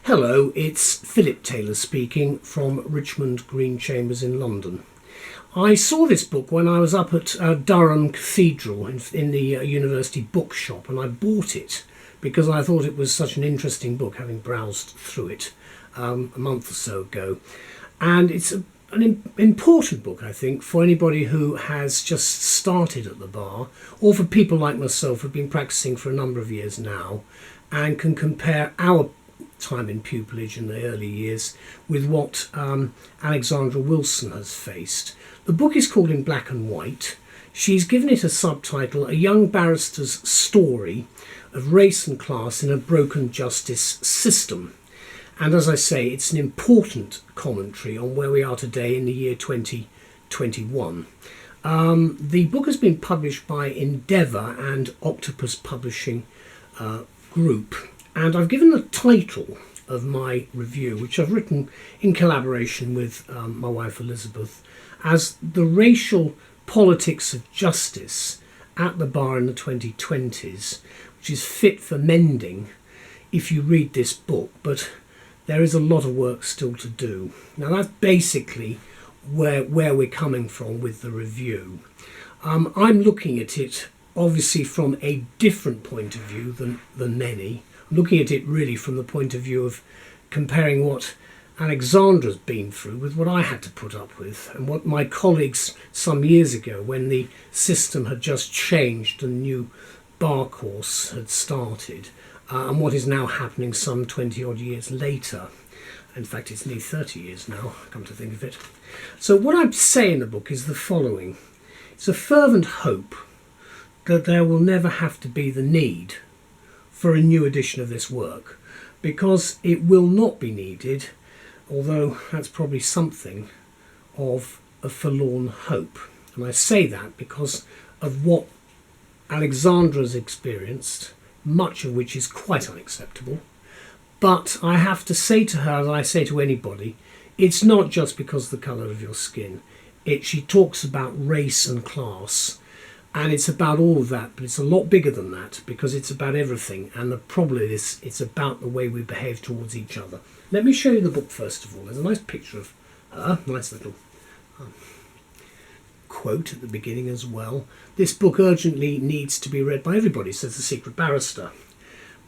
Hello, it's Phillip Taylor speaking from Richmond Green Chambers in London. I saw this book when I was up at Durham Cathedral in the university bookshop, and I bought it because I thought it was such an interesting book, having browsed through it a month or so ago. And it's an important book, I think, for anybody who has just started at the bar, or for people like myself who've been practicing for a number of years now and can compare our time in pupillage in the early years with what Alexandra Wilson has faced. The book is called In Black and White. She's given it a subtitle, A Young Barrister's Story of Race and Class in a Broken Justice System. And as I say, it's an important commentary on where we are today in the year 2021. The book has been published by ENDEAVOUR and OCTOPUS Publishing Group. And I've given the title of my review, which I've written in collaboration with my wife Elizabeth, as The Racial Politics of Justice at the Bar in the 2020s, which is fit for mending if you read this book, but there is a lot of work still to do. Now that's basically where we're coming from with the review. I'm looking at it obviously from a different point of view than many. Looking at it really from the point of view of comparing what Alexandra's been through with what I had to put up with, and what my colleagues some years ago, when the system had just changed and the new bar course had started, and what is now happening some 20 odd years later. In fact, it's nearly 30 years now, come to think of it. So what I say in the book is the following. It's a fervent hope that there will never have to be the need for a new edition of this work, because it will not be needed, although that's probably something of a forlorn hope. And I say that because of what Alexandra's experienced, much of which is quite unacceptable. But I have to say to her, as I say to anybody, it's not just because of the colour of your skin. She talks about race and class, and it's about all of that, but it's a lot bigger than that, because it's about everything. And the problem is, it's about the way we behave towards each other. Let me show you the book first of all. There's a nice picture of her, nice little quote at the beginning as well. This book urgently needs to be read by everybody, says the secret barrister.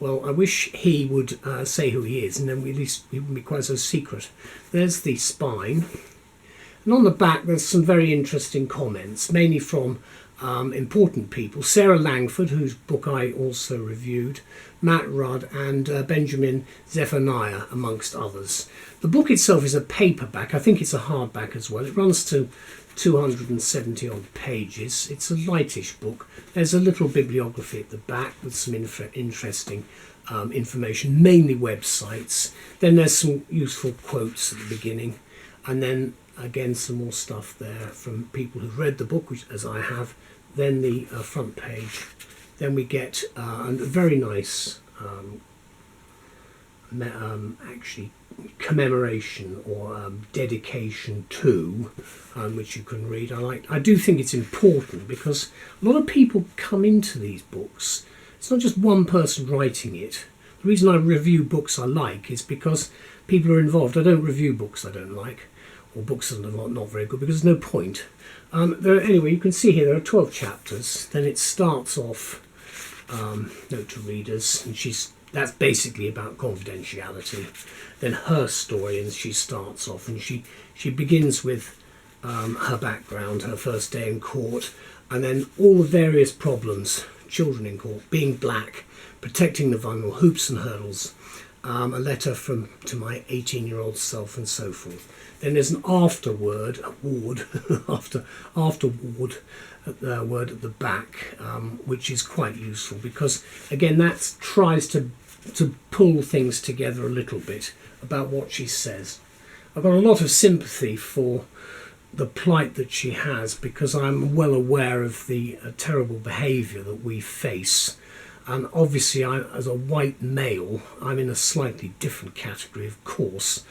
Well, I wish he would say who he is, and then at least he wouldn't be quite so secret. There's the spine. And on the back, there's some very interesting comments, mainly from important people. Sarah Langford, whose book I also reviewed, Matt Rudd, and Benjamin Zephaniah, amongst others. The book itself is a paperback. I think it's a hardback as well. It runs to 270 odd pages. It's a lightish book. There's a little bibliography at the back with some interesting information, mainly websites. Then there's some useful quotes at the beginning, and then again some more stuff there from people who've read the book, which, as I have. Then the front page. Then we get a very nice actually commemoration or dedication to, which you can read. I do think it's important, because a lot of people come into these books. It's not just one person writing it. The reason I review books I like is because people are involved. I don't review books I don't like, or books that are not very good, because there's no point. Anyway, you can see here there are 12 chapters. Then it starts off, note to readers, and that's basically about confidentiality. Then her story, and she starts off, and she begins with her background, her first day in court, and then all the various problems, children in court, being black, protecting the vulnerable, hoops and hurdles, a letter to my 18-year-old self, and so forth. Then there's an afterword word at the back, which is quite useful, because again that tries to pull things together a little bit about what she says. I've got a lot of sympathy for the plight that she has, because I'm well aware of the terrible behaviour that we face. And obviously, as a white male, I'm in a slightly different category, of course,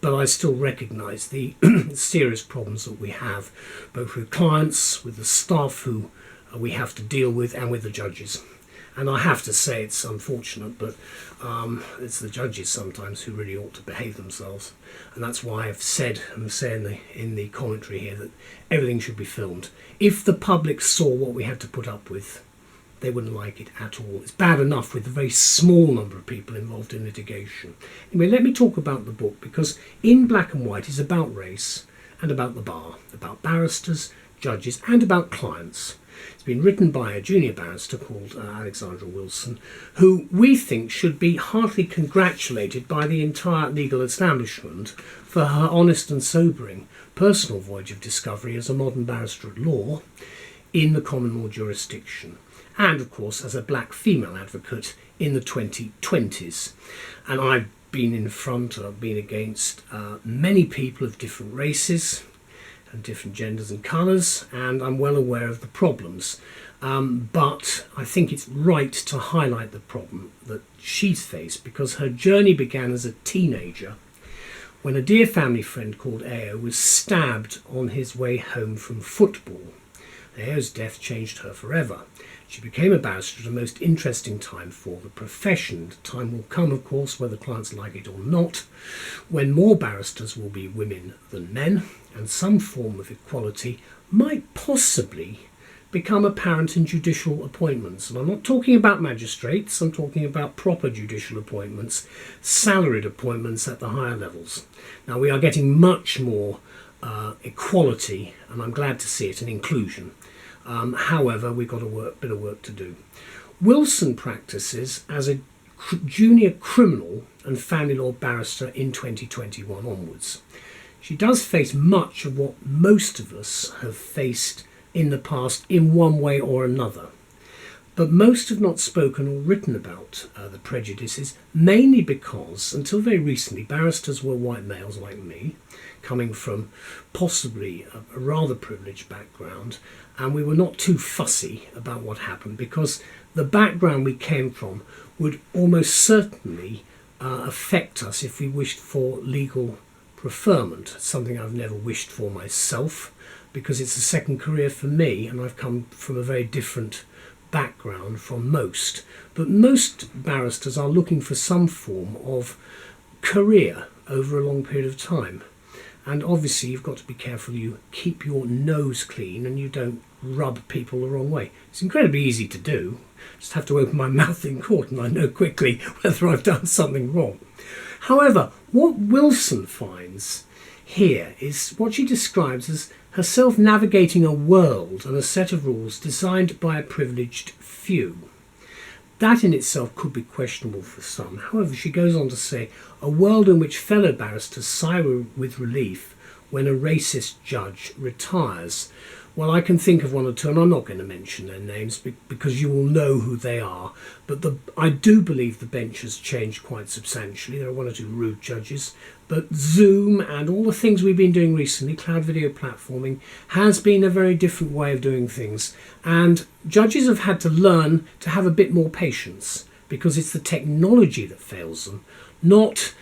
but I still recognise the serious problems that we have, both with clients, with the staff who we have to deal with, and with the judges. And I have to say it's unfortunate, but it's the judges sometimes who really ought to behave themselves. And that's why I've said, and say in the commentary here, that everything should be filmed. If the public saw what we had to put up with, they wouldn't like it at all. It's bad enough with a very small number of people involved in litigation. Anyway, let me talk about the book, because in black and white it's about race and about the bar, about barristers, judges, and about clients. It's been written by a junior barrister called Alexandra Wilson, who we think should be heartily congratulated by the entire legal establishment for her honest and sobering personal voyage of discovery as a modern barrister-at-law in the common law jurisdiction, and of course as a black female advocate in the 2020s. And I've been in front, or I've been against many people of different races and different genders and colours, and I'm well aware of the problems. But I think it's right to highlight the problem that she's faced, because her journey began as a teenager when a dear family friend called Ao was stabbed on his way home from football. Ao's death changed her forever. She became a barrister at a most interesting time for the profession. The time will come, of course, whether clients like it or not, when more barristers will be women than men, and some form of equality might possibly become apparent in judicial appointments. And I'm not talking about magistrates, I'm talking about proper judicial appointments, salaried appointments at the higher levels. Now, we are getting much more equality, and I'm glad to see it, and inclusion. However, we've got a bit of work to do. Wilson practices as a junior criminal and family law barrister in 2021 onwards. She does face much of what most of us have faced in the past in one way or another. But most have not spoken or written about the prejudices, mainly because, until very recently, barristers were white males like me, coming from possibly a rather privileged background, and we were not too fussy about what happened, because the background we came from would almost certainly affect us if we wished for legal preferment, something I've never wished for myself, because it's a second career for me, and I've come from a very different background from most. But most barristers are looking for some form of career over a long period of time. And obviously you've got to be careful you keep your nose clean and you don't rub people the wrong way. It's incredibly easy to do. Just have to open my mouth in court and I know quickly whether I've done something wrong. However, what Wilson finds here is what she describes as herself navigating a world and a set of rules designed by a privileged few. That in itself could be questionable for some. However, she goes on to say, a world in which fellow barristers sigh with relief when a racist judge retires. Well, I can think of one or two, and I'm not going to mention their names because you will know who they are. But I do believe the bench has changed quite substantially. There are one or two rude judges. But Zoom and all the things we've been doing recently, cloud video platforming, has been a very different way of doing things. And judges have had to learn to have a bit more patience, because it's the technology that fails them, not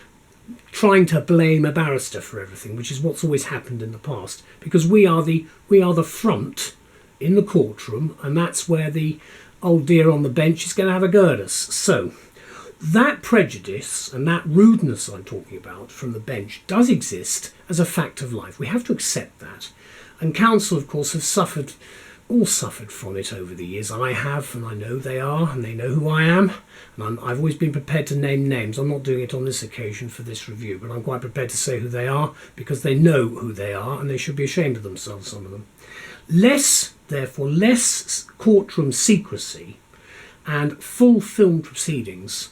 trying to blame a barrister for everything, which is what's always happened in the past, because we are the front in the courtroom, and that's where the old dear on the bench is going to have a go at us. So that prejudice and that rudeness I'm talking about from the bench does exist as a fact of life. We have to accept that. And counsel, of course, have all suffered from it over the years. I have, and I know they are, and they know who I am. And I've always been prepared to name names. I'm not doing it on this occasion for this review, but I'm quite prepared to say who they are, because they know who they are, and they should be ashamed of themselves, some of them. Therefore, less courtroom secrecy and full film proceedings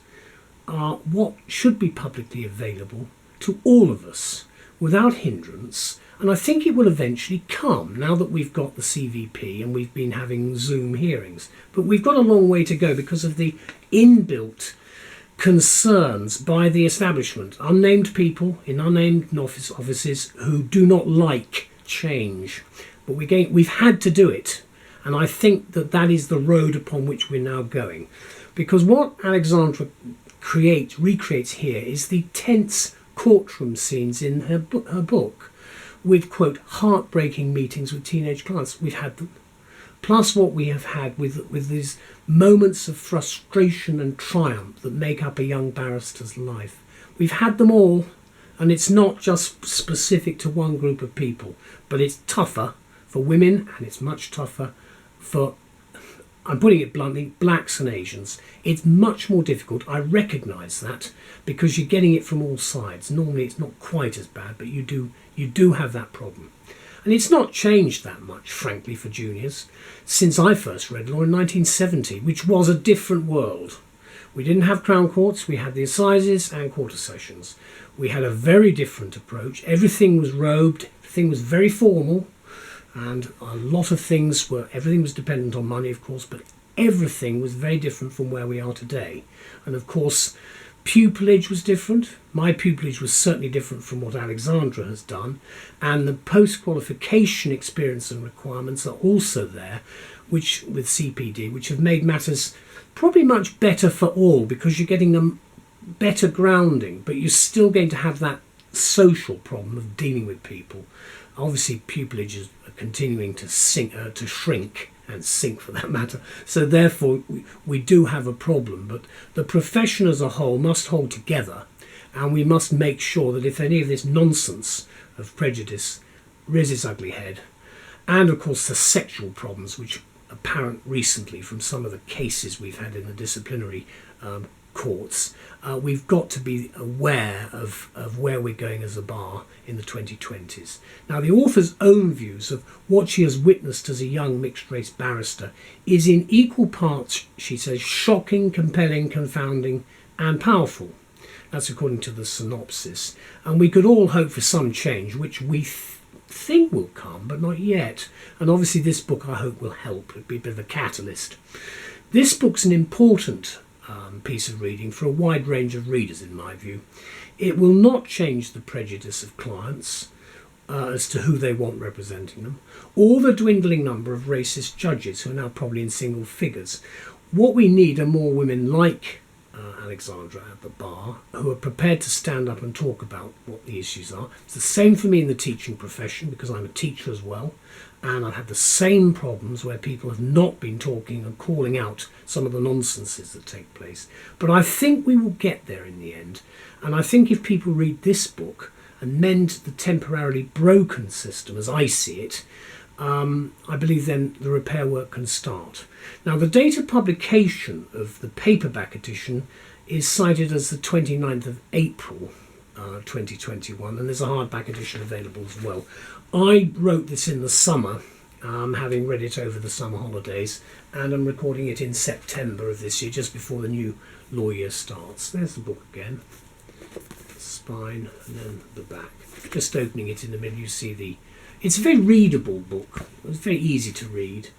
are what should be publicly available to all of us without hindrance. And I think it will eventually come now that we've got the CVP and we've been having Zoom hearings. But we've got a long way to go because of the inbuilt concerns by the establishment. Unnamed people in unnamed offices who do not like change. But we've had to do it. And I think that is the road upon which we're now going. Because what Alexandra recreates here is the tense courtroom scenes in her book, with, quote, heartbreaking meetings with teenage clients. We've had them. plus what we have had with these moments of frustration and triumph that make up a young barrister's life. We've had them all, and it's not just specific to one group of people, but it's tougher for women and it's much tougher for, I'm putting it bluntly, blacks and Asians. It's much more difficult. I recognise that because you're getting it from all sides. Normally it's not quite as bad, but you do have that problem. And it's not changed that much, frankly, for juniors, since I first read law in 1970, which was a different world. We didn't have Crown Courts, we had the Assizes and Quarter Sessions. We had a very different approach. Everything was robed, everything was very formal, and a lot of things everything was dependent on money, of course, but everything was very different from where we are today. And of course, pupillage was different. My pupillage was certainly different from what Alexandra has done, and the post-qualification experience and requirements are also there, which with CPD, which have made matters probably much better for all because you're getting a better grounding, but you're still going to have that social problem of dealing with people. Obviously, pupillage is continuing to shrink and sink for that matter. So therefore, we do have a problem, but the profession as a whole must hold together, and we must make sure that if any of this nonsense of prejudice rears its ugly head, and of course the sexual problems which are apparent recently from some of the cases we've had in the disciplinary courts, we've got to be aware of where we're going as a bar in the 2020s. Now, the author's own views of what she has witnessed as a young mixed-race barrister is in equal parts, she says, shocking, compelling, confounding and powerful. That's according to the synopsis. And we could all hope for some change, which we think will come, but not yet. And obviously this book, I hope, will help. It'll be a bit of a catalyst. This book's an important piece of reading for a wide range of readers, in my view. It will not change the prejudice of clients as to who they want representing them, or the dwindling number of racist judges who are now probably in single figures. What we need are more women like Alexandra at the bar who are prepared to stand up and talk about what the issues are. It's the same for me in the teaching profession because I'm a teacher as well, and I've had the same problems where people have not been talking and calling out some of the nonsenses that take place. But I think we will get there in the end, and I think if people read this book and mend the temporarily broken system as I see it, I believe then the repair work can start. Now, the date of publication of the paperback edition is cited as the 29th of April 2021, and there's a hardback edition available as well. I wrote this in the summer, having read it over the summer holidays, and I'm recording it in September of this year, just before the new law year starts. There's the book again, spine, and then the back. Just opening it in the middle, you see it's a very readable book. It's very easy to read.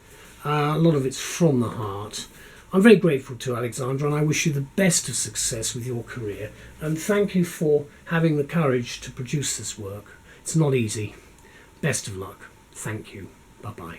A lot of it's from the heart. I'm very grateful to Alexandra, and I wish you the best of success with your career. And thank you for having the courage to produce this work. It's not easy. Best of luck. Thank you. Bye-bye.